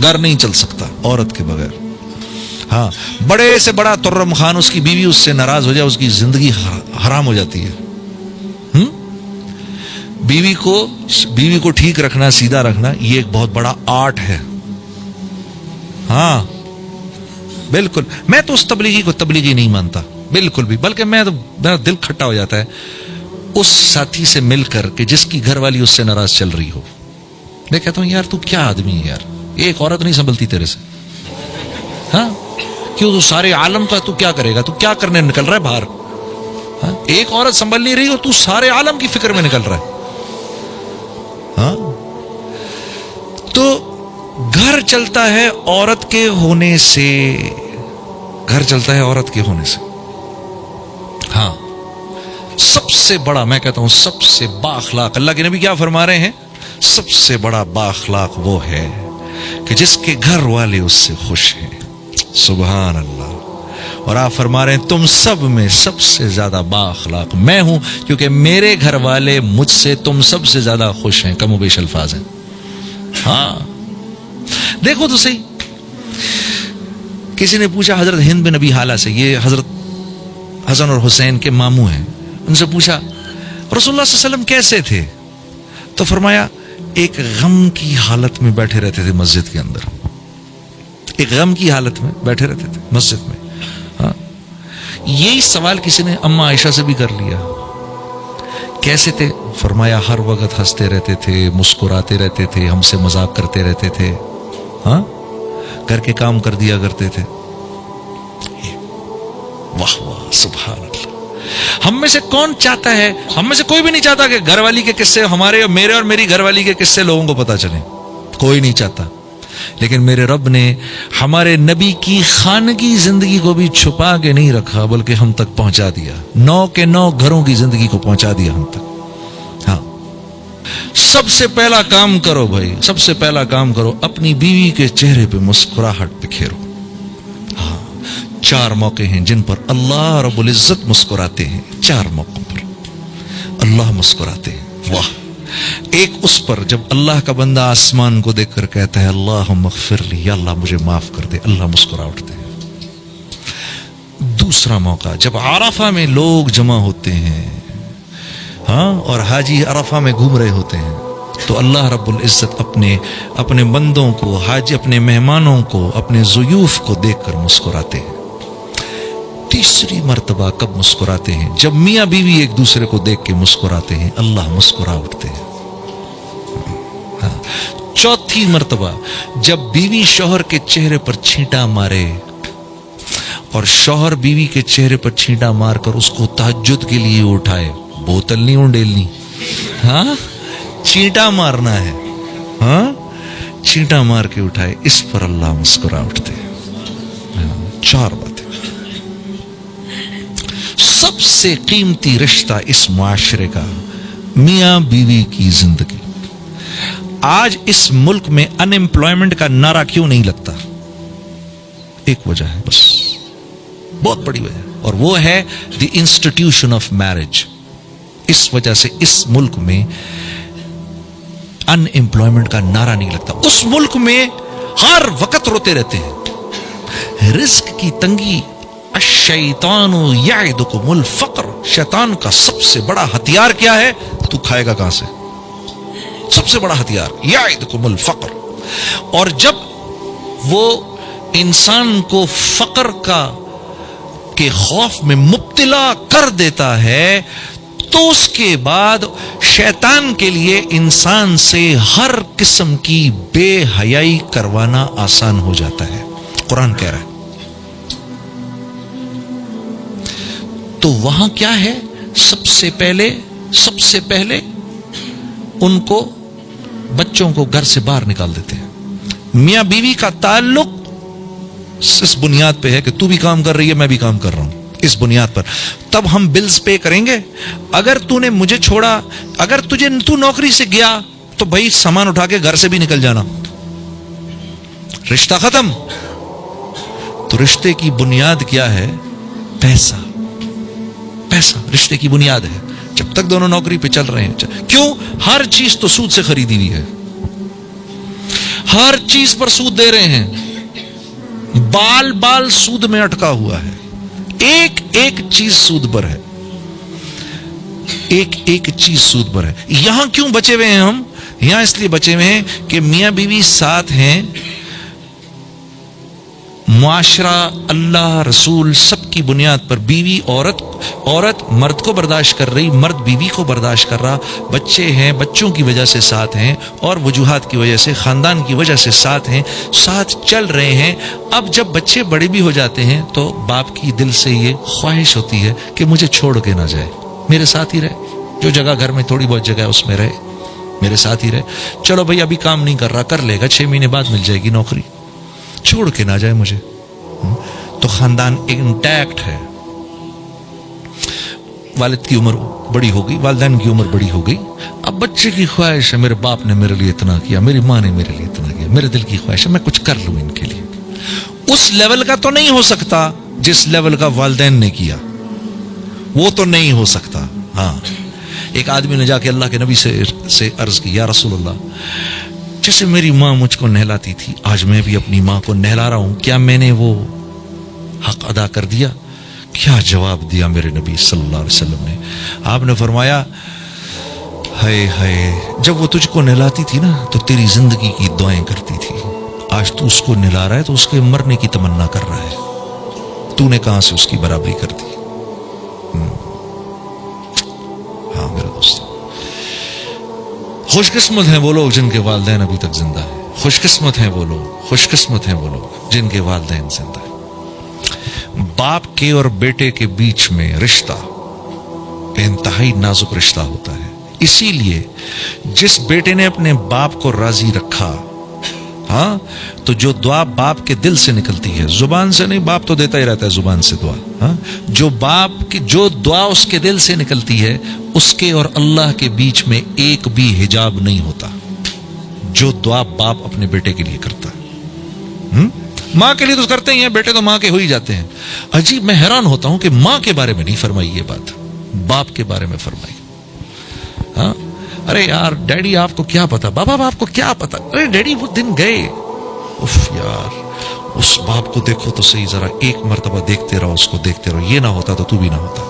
گھر نہیں چل سکتا عورت کے بغیر. ہاں بڑے سے بڑا ترم خان اس کی بیوی اس سے ناراض ہو جائے اس کی زندگی حرام ہو جاتی ہے. بیوی کو ٹھیک رکھنا, سیدھا رکھنا, یہ ایک بہت بڑا آرٹ ہے. ہاں بالکل, میں تو اس تبلیغی کو تبلیغی نہیں مانتا بالکل بھی, بلکہ میرا دل کھٹا ہو جاتا ہے اس ساتھی سے مل کر کے جس کی گھر والی اس سے ناراض چل رہی ہو. میں کہتا ہوں یار تو کیا آدمی ہے یار, ایک عورت نہیں سنبھلتی تیرے سے. ہاں کیوں, تو سارے عالم کا تو کیا کرے گا, تو کیا کرنے نکل رہا ہے باہر. ہاں ایک عورت سنبھل نہیں رہی ہو, تو سارے عالم کی فکر میں نکل رہا ہے. ہاں تو گھر چلتا ہے عورت کے ہونے سے, گھر چلتا ہے عورت کے ہونے سے. ہاں سب سے بڑا, میں کہتا ہوں سب سے بااخلاق, اللہ کے نبی کیا فرما رہے ہیں, سب سے بڑا بااخلاق وہ ہے کہ جس کے گھر والے اس سے خوش ہیں. سبحان اللہ. اور آپ فرما رہے ہیں تم سب میں سب سے زیادہ بااخلاق میں ہوں, کیونکہ میرے گھر والے مجھ سے تم سب سے زیادہ خوش ہیں. کم و بیش الفاظ ہیں. ہاں دیکھو تو صحیح, کسی نے پوچھا حضرت ہند بن ابی حالہ سے, یہ حضرت حسن اور حسین کے ماموں ہیں, ان سے پوچھا رسول اللہ صلی اللہ علیہ وسلم کیسے تھے, تو فرمایا ایک غم کی حالت میں بیٹھے رہتے تھے مسجد کے اندر, ایک غم کی حالت میں بیٹھے رہتے تھے مسجد میں. ہاں یہی سوال کسی نے اما عائشہ سے بھی کر لیا, کیسے تھے, فرمایا ہر وقت ہنستے رہتے تھے, مسکراتے رہتے تھے, ہم سے مذاق کرتے رہتے تھے. ہاں گھر کے کام کر دیا کرتے تھے. واہ واہ سبحان اللہ. ہم میں سے کون چاہتا ہے, ہم میں سے کوئی بھی نہیں چاہتا کہ گھر والی کے قصے ہمارے, میرے اور میری گھر والی کے قصے لوگوں کو پتا چلیں, کوئی نہیں چاہتا. لیکن میرے رب نے ہمارے نبی کی خانگی زندگی کو بھی چھپا کے نہیں رکھا, بلکہ ہم تک پہنچا دیا, 9 کے 9 گھروں کی زندگی کو پہنچا دیا ہم تک. ہاں سب سے پہلا کام کرو بھائی, سب سے پہلا کام کرو, اپنی بیوی کے چہرے پہ مسکراہٹ بکھیرو. ہاں 4 موقع ہیں جن پر اللہ رب العزت مسکراتے ہیں, 4 موقعوں پر اللہ مسکراتے ہیں. واہ. ایک اس پر جب اللہ کا بندہ آسمان کو دیکھ کر کہتا ہے اللہم اغفر لی, یا اللہ مجھے معاف کر دے, اللہ مسکرا اٹھتے ہیں. دوسرا موقع جب عرفہ میں لوگ جمع ہوتے ہیں, ہاں اور حاجی عرفہ میں گھوم رہے ہوتے ہیں, تو اللہ رب العزت اپنے بندوں کو, حاجی اپنے مہمانوں کو, اپنے ضیوف کو دیکھ کر مسکراتے ہیں. تیسری مرتبہ کب مسکراتے ہیں, جب میاں بیوی ایک دوسرے کو دیکھ کے مسکراتے ہیں, اللہ مسکرا اٹھتے ہیں. چوتھی مرتبہ جب بیوی شوہر کے چہرے پر چھینٹا مارے, اور شوہر بیوی کے چہرے پر چھینٹا مار کر اس کو تہجد کے لیے اٹھائے, بوتل نہیں اونڈیلنی, ہاں چھینٹا مارنا ہے, ہاں چھینٹا مار کے اٹھائے, اس پر اللہ مسکرا اٹھتے ہیں. 4 باتیں. سب سے قیمتی رشتہ اس معاشرے کا میاں بیوی کی زندگی. آج اس ملک میں ان امپلائمنٹ کا نعرہ کیوں نہیں لگتا, ایک وجہ ہے بس, بہت بڑی وجہ, اور وہ ہے دی انسٹیٹیوشن آف میرج. اس وجہ سے اس ملک میں ان امپلائمنٹ کا نعرہ نہیں لگتا. اس ملک میں ہر وقت روتے رہتے ہیں, رزق کی تنگی. الشیطان یعدکم الفقر, شیطان کا سب سے بڑا ہتھیار کیا ہے, تو کھائے گا کہاں سے, سب سے بڑا ہتھیار یعدکم الفقر. اور جب وہ انسان کو فقر کے خوف میں مبتلا کر دیتا ہے, تو اس کے بعد شیطان کے لیے انسان سے ہر قسم کی بے حیائی کروانا آسان ہو جاتا ہے. قرآن کہہ رہا ہے. تو وہاں کیا ہے, سب سے پہلے ان کو بچوں کو گھر سے باہر نکال دیتے ہیں. میاں بیوی کا تعلق اس بنیاد پہ ہے کہ تو بھی کام کر رہی ہے, میں بھی کام کر رہا ہوں, اس بنیاد پر. تب ہم بلز پے کریں گے. اگر تو نے مجھے چھوڑا, اگر تو نوکری سے گیا, تو بھائی سامان اٹھا کے گھر سے بھی نکل جانا, رشتہ ختم. تو رشتے کی بنیاد کیا ہے, پیسہ. پیسہ رشتے کی بنیاد ہے. جب تک دونوں نوکری پہ چل رہے ہیں, کیوں, ہر چیز تو سود سے خریدی ہوئی ہے, ہر چیز پر سود دے رہے ہیں, بال بال سود میں اٹکا ہوا ہے, ایک ایک چیز سود پر ہے, ایک ایک چیز سود پر ہے. یہاں کیوں بچے ہوئے ہیں ہم؟ یہاں اس لیے بچے ہوئے ہیں کہ میاں بیوی ساتھ ہیں, معاشرہ, اللہ, رسول سب کی بنیاد پر بیوی عورت مرد کو برداشت کر رہی, مرد بیوی کو برداشت کر رہا, بچے ہیں بچوں کی وجہ سے ساتھ ہیں, اور وجوہات کی وجہ سے, خاندان کی وجہ سے ساتھ ہیں, ساتھ چل رہے ہیں. اب جب بچے بڑے بھی ہو جاتے ہیں تو باپ کی دل سے یہ خواہش ہوتی ہے کہ مجھے چھوڑ کے نہ جائے, میرے ساتھ ہی رہے, جو جگہ گھر میں تھوڑی بہت جگہ ہے اس میں رہے, میرے ساتھ ہی رہے. چلو بھائی ابھی کام نہیں کر رہا, کر لے گا, 6 مہینے بعد مل جائے گی نوکری, چھوڑ کے نہ جائے مجھے. تو خاندان انٹیکٹ ہے. والد کی عمر بڑی ہو گئی, والدین کی عمر بڑی ہو گئی, اب بچے کی خواہش ہے میرے باپ نے میرے لیے اتنا کیا, میری ماں نے میرے لیے اتنا کیا, میرے دل کی خواہش ہے میں کچھ کر لوں ان کے لیے. اس لیول کا تو نہیں ہو سکتا جس لیول کا والدین نے کیا, وہ تو نہیں ہو سکتا. ہاں, ایک آدمی نے جا کے اللہ کے نبی سے عرض کی, یا رسول اللہ, جیسے میری ماں مجھ کو نہلاتی تھی, آج میں بھی اپنی ماں کو نہلا رہا ہوں, کیا میں نے وہ حق ادا کر دیا؟ کیا جواب دیا میرے نبی صلی اللہ علیہ وسلم نے؟ آپ نے فرمایا, ہائے ہائے, جب وہ تجھ کو نہلاتی تھی نا تو تیری زندگی کی دعائیں کرتی تھی, آج تو اس کو نہلا رہا ہے تو اس کے مرنے کی تمنا کر رہا ہے, تو نے کہاں سے اس کی برابری کر دی؟ ہاں میرے دوستو, خوش قسمت ہیں وہ لوگ جن کے والدین ابھی تک زندہ ہیں, خوش قسمت ہیں وہ لوگ, خوش قسمت ہیں وہ لوگ جن کے والدین زندہ ہیں. باپ کے اور بیٹے کے بیچ میں رشتہ انتہائی نازک رشتہ ہوتا ہے. اسی لیے جس بیٹے نے اپنے باپ کو راضی رکھا, ہاں, تو جو دعا باپ کے دل سے نکلتی ہے, زبان سے نہیں, باپ تو دیتا ہی رہتا ہے زبان سے دعا, ہاں, جو باپ کی جو دعا اس کے دل سے نکلتی ہے, اس کے اور اللہ کے بیچ میں ایک بھی حجاب نہیں ہوتا. جو دعا باپ اپنے بیٹے کے لیے کرتا ہے, ماں کے لیے تو کرتے ہی ہیں, بیٹے تو ماں کے ہو ہی جاتے ہیں. عجیب, میں حیران ہوتا ہوں کہ ماں کے بارے میں نہیں فرمائی یہ بات, باپ کے بارے میں فرمائی. ہاں, ارے یار ڈیڈی آپ کو کیا پتا, بابا آپ کو کیا پتا, ارے ڈیڈی وہ دن گئے, اف یار اس باپ کو دیکھو تو صحیح, ذرا ایک مرتبہ دیکھتے رہو, اس کو دیکھتے رہو, یہ نہ ہوتا تو بھی نہ ہوتا.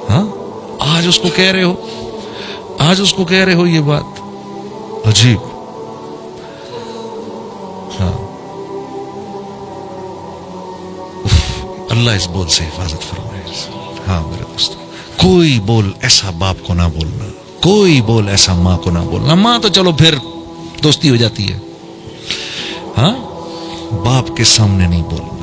ہاں, آج اس کو کہہ رہے ہو, آج اس کو کہہ رہے ہو یہ بات, عجیب. ہاں, اللہ اس بول سے حفاظت فرمائے. ہاں میرے دوستو, کوئی بول ایسا باپ کو نہ بولنا, کوئی بول ایسا ماں کو نہ بولنا. ماں تو چلو پھر دوستی ہو جاتی ہے, ہاں, باپ کے سامنے نہیں بولنا.